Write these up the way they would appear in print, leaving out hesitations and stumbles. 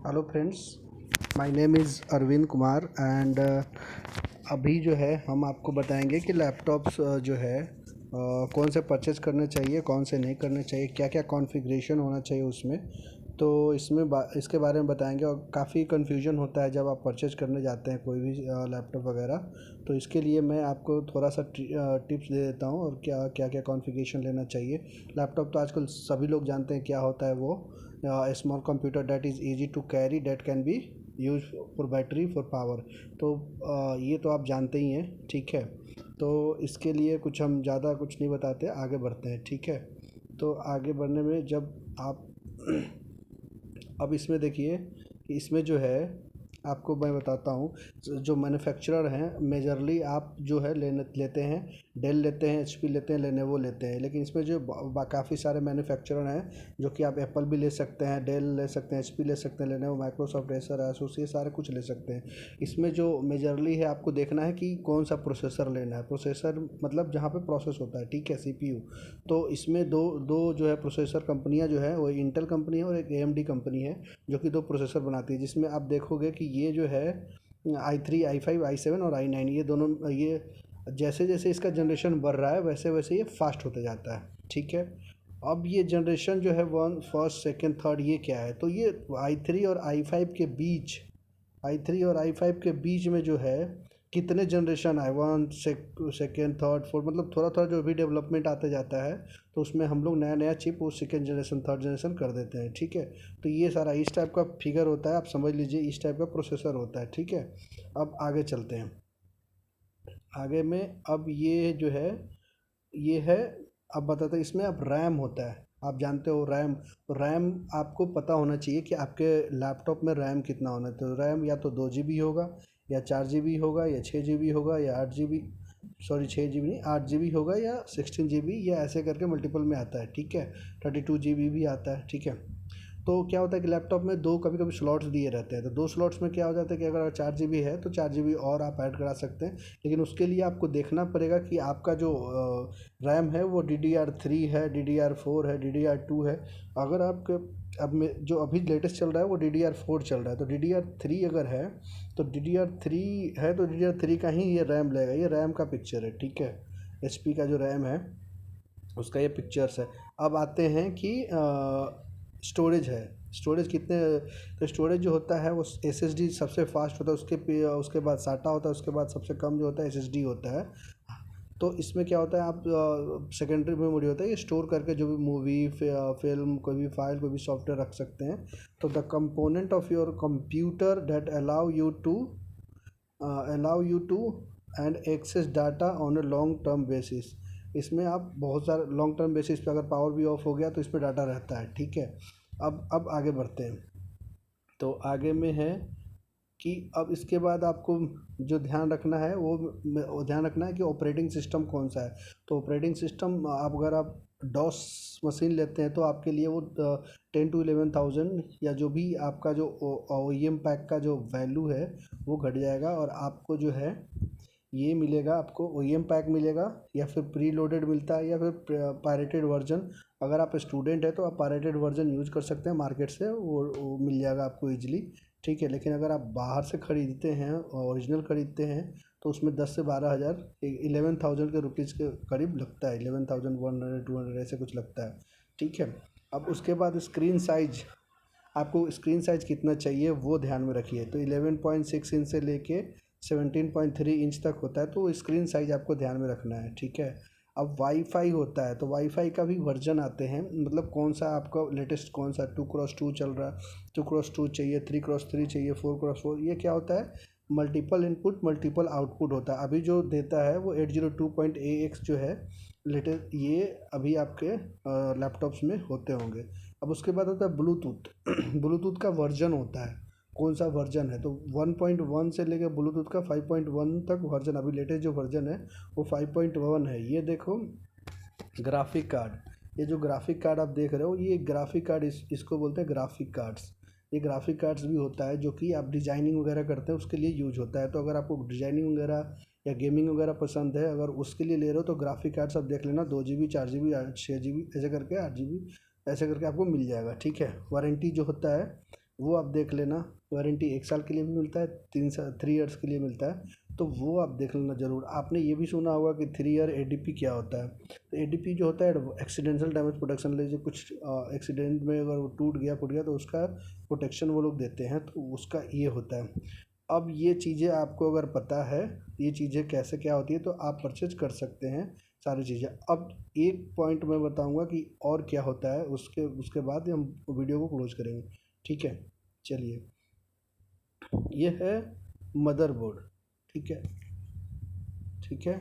Hello friends, my name is Arvind Kumar and अभी जो है हम आपको बताएंगे कि लैपटॉप्स जो है कौन से परचेज़ करने चाहिए, कौन से नहीं करने चाहिए, क्या क्या कॉन्फ़िगरेशन होना चाहिए उसमें। तो इसके बारे में बताएंगे और काफ़ी कन्फ्यूजन होता है जब आप परचेज़ करने जाते हैं कोई भी लैपटॉप वगैरह। तो इसके लिए मैं आपको थोड़ा सा टिप्स दे देता हूँ और क्या क्या क्या कॉन्फ़िगरेशन लेना चाहिए। लैपटॉप तो आजकल सभी लोग जानते हैं क्या होता है वो। Small computer that is easy to carry that can be use for battery for power. तो ये तो आप जानते ही हैं, ठीक है। तो इसके लिए कुछ हम ज़्यादा कुछ नहीं बताते, आगे बढ़ते हैं, ठीक है। तो आगे बढ़ने में जब आप अब इसमें देखिए कि इसमें जो है आपको मैं बताता हूँ। जो मैन्युफैक्चरर हैं मेजरली आप जो है लेते हैं, डेल लेते हैं, एचपी लेते हैं, लेनोवो लेते हैं। लेकिन इसमें जो काफ़ी सारे मैन्युफैक्चरर हैं जो कि आप एप्पल भी ले सकते हैं, डेल ले सकते हैं, एचपी ले सकते हैं, लेनोवो, माइक्रोसॉफ्ट, एसर, एसोस, ये सारे कुछ ले सकते हैं। इसमें जो मेजरली है आपको देखना है कि कौन सा प्रोसेसर लेना है। प्रोसेसर मतलब जहाँ पे प्रोसेस होता है, ठीक है, सीपीयू। तो इसमें दो दो जो है प्रोसेसर कंपनियां जो है वो इंटेल कंपनी है और एक एएमडी कंपनी है जो कि दो प्रोसेसर बनाती है। जिसमें आप देखोगे कि ये जो है i3, i5, i7 और i9, ये दोनों, ये जैसे जैसे इसका जनरेशन बढ़ रहा है वैसे वैसे ये फास्ट होते जाता है, ठीक है। अब ये जनरेशन जो है वन, फर्स्ट, सेकंड, थर्ड, ये क्या है, तो ये i3 और i5 के बीच, i3 और i5 के बीच में जो है कितने जनरेशन आए, वन, सेकेंड, थर्ड, फोर्थ, मतलब थोड़ा थोड़ा जो भी डेवलपमेंट आते जाता है तो उसमें हम लोग नया नया चिप वो सेकेंड जनरेशन, थर्ड जनरेशन कर देते हैं, ठीक है। तो ये सारा इस टाइप का फिगर होता है, आप समझ लीजिए इस टाइप का प्रोसेसर होता है, ठीक है। अब आगे चलते हैं। आगे में अब ये जो है ये है, अब बताते हैं इसमें अब रैम होता है, आप जानते हो रैम। तो रैम आपको पता होना चाहिए कि आपके लैपटॉप में रैम कितना होना है। तो रैम या तो 2 GB होगा, या 4 GB होगा, या 6 GB होगा, या 8 GB, सॉरी 6 GB नहीं, 8 GB होगा, या 16 GB, या ऐसे करके मल्टीपल में आता है, ठीक है। 32 GB भी आता है, ठीक है। तो क्या होता है कि लैपटॉप में दो कभी कभी स्लॉट्स दिए रहते हैं। तो दो स्लॉट्स में क्या हो जाता है कि अगर 4 GB है तो 4 GB और आप ऐड करा सकते हैं। लेकिन उसके लिए आपको देखना पड़ेगा कि आपका जो रैम है वो DDR3 है, DDR4 है, DDR2 है। अगर आपके अब में जो अभी लेटेस्ट चल रहा है वो DDR4 चल रहा है। तो DDR3 अगर है तो DDR3 है तो DDR3 का ही ये रैम लेगा। ये रैम का पिक्चर है, ठीक है। HP का जो रैम है उसका ये पिक्चर्स है। अब आते हैं कि स्टोरेज है, स्टोरेज कितने। तो स्टोरेज जो होता है वो SSD सबसे फास्ट होता है, उसके बाद साटा होता है, उसके बाद सबसे कम जो होता है SSD होता है। तो इसमें क्या होता है, आप सेकेंडरी मेमोरी होता है, ये स्टोर करके जो भी मूवी, फिल्म, कोई भी फाइल, कोई भी सॉफ्टवेयर रख सकते हैं। तो the component of your computer that allow you to and access data on a long term basis. इसमें आप बहुत सारे लॉन्ग टर्म बेसिस पे अगर पावर भी ऑफ हो गया तो इसमें डाटा रहता है, ठीक है। अब आगे बढ़ते हैं। तो आगे में है कि अब इसके बाद आपको जो ध्यान रखना है वो ध्यान रखना है कि ऑपरेटिंग सिस्टम कौन सा है। तो ऑपरेटिंग सिस्टम आप अगर आप डॉस मशीन लेते हैं तो आपके लिए वो 10 to 11,000, या जो भी आपका जो OEM पैक का जो वैल्यू है वो घट जाएगा। और आपको जो है ये मिलेगा, आपको OEM पैक मिलेगा, या फिर प्री लोडेड मिलता है, या फिर पायरेटेड वर्जन। अगर आप स्टूडेंट है तो आप पायरेटेड वर्जन यूज कर सकते हैं, मार्केट से वो मिल जाएगा आपको ईजिली, ठीक है। लेकिन अगर आप बाहर से ख़रीदते हैं, ओरिजिनल ख़रीदते हैं, तो उसमें 10 से 12 हज़ार, 11,000 के रुपीज़ के करीब लगता है, 11,100, 200 ऐसे कुछ लगता है, ठीक है। अब उसके बाद स्क्रीन साइज, आपको स्क्रीन साइज़ कितना चाहिए वो ध्यान में रखिए। तो 11.6 इंच से लेके 17.3 इंच तक होता है, तो स्क्रीन साइज़ आपको ध्यान में रखना है, ठीक है। अब वाईफाई होता है, तो वाईफाई का भी वर्जन आते हैं, मतलब कौन सा आपका लेटेस्ट, कौन सा 2x2 चल रहा है, 2x2 चाहिए, 3x3 चाहिए, 4x4। ये क्या होता है, मल्टीपल इनपुट मल्टीपल आउटपुट होता है। अभी जो देता है वो 802.AX जो है लेटेस्ट, ये अभी आपके लैपटॉप्स में होते होंगे। अब उसके बाद होता है ब्लूटूथ। ब्लूटूथ का वर्जन होता है, कौन सा वर्जन है, तो 1.1 से लेकर ब्लूटूथ का 5.1 तक वर्जन, अभी लेटेस्ट जो वर्जन है वो 5.1 है। ये देखो ग्राफिक कार्ड, ये जो ग्राफिक कार्ड आप देख रहे हो, ये ग्राफिक कार्ड इसको बोलते हैं ग्राफिक कार्ड्स। ये ग्राफिक कार्ड्स भी होता है जो कि आप डिजाइनिंग वगैरह करते हैं उसके लिए यूज होता है। तो अगर आपको डिजाइनिंग वगैरह या गेमिंग वगैरह पसंद है, अगर उसके लिए ले रहे हो तो ग्राफिक कार्ड्स आप देख लेना, 2 GB, 4 GB, 6 GB, ऐसे करके 8 GB, ऐसे करके आपको मिल जाएगा, ठीक है। वारंटी जो होता है वो आप देख लेना। वारंटी 1 साल के लिए भी मिलता है, 3 ईयर्स के लिए मिलता है, तो वो आप देख लेना ज़रूर। आपने ये भी सुना होगा कि 3 ईयर एडीपी क्या होता है। तो एडीपी जो होता है एक्सीडेंटल डैमेज प्रोटेक्शन, ले जो कुछ एक्सीडेंट में अगर वो टूट गया फूट गया तो उसका प्रोटेक्शन वो लोग देते हैं, तो उसका ये होता है। अब ये चीज़ें आपको अगर पता है ये चीज़ें कैसे क्या होती है, तो आप परचेज कर सकते हैं सारी चीज़ें। अब एक पॉइंट मैं बताऊंगा कि और क्या होता है, उसके उसके बाद हम वीडियो को क्लोज करेंगे। ठीक है, चलिए। ये है मदरबोर्ड। ठीक है, ठीक है,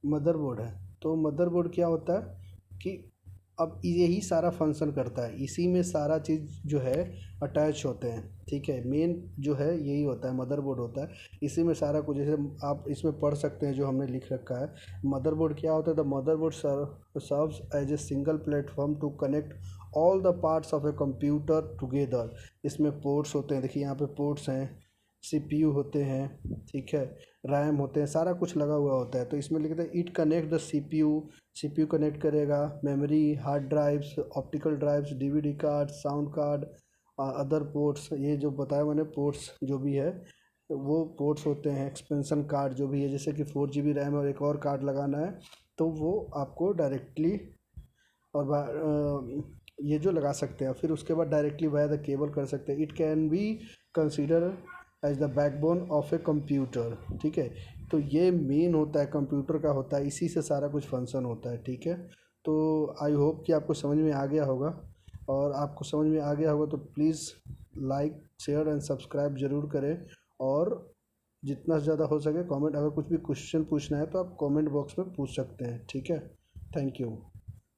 मदरबोर्ड है। तो मदरबोर्ड क्या होता है कि अब यही सारा फंक्शन करता है, इसी में सारा चीज़ जो है अटैच होते हैं। ठीक है, मेन जो है यही होता है, मदरबोर्ड होता है, इसी में सारा कुछ। जैसे आप इसमें पढ़ सकते हैं जो हमने लिख रखा है। मदरबोर्ड क्या होता है, the motherboard serves as a single platform to connect all the parts of a computer together. इसमें पोर्ट्स होते हैं, देखिए यहाँ पे पोर्ट्स हैं, सीपीयू होते हैं, ठीक है, रैम होते हैं, सारा कुछ लगा हुआ होता है। तो इसमें लिखते हैं it connect the CPU, CPU कनेक्ट करेगा memory, hard drives, optical drives, DVD card, sound card, other ports. ये जो बताया मैंने पोर्ट्स जो भी है वो पोर्ट्स होते हैं। एक्सपेंशन कार्ड जो भी है, जैसे कि 4 GB रैम और एक और कार्ड लगाना है, तो वो आपको डायरेक्टली और ये जो लगा सकते हैं। फिर उसके बाद डायरेक्टली वाया द केबल कर सकते हैं। It can be consider as the backbone of a computer. ठीक है, तो ये मेन होता है, कंप्यूटर का होता है, इसी से सारा कुछ फंक्शन होता है। ठीक है, तो आई होप कि आपको समझ में आ गया होगा, और आपको समझ में आ गया होगा तो please like share and subscribe ज़रूर करें। और जितना ज़्यादा हो सके कमेंट, अगर कुछ भी क्वेश्चन पूछना है तो आप कमेंट बॉक्स में पूछ सकते हैं। ठीक है, थैंक यू।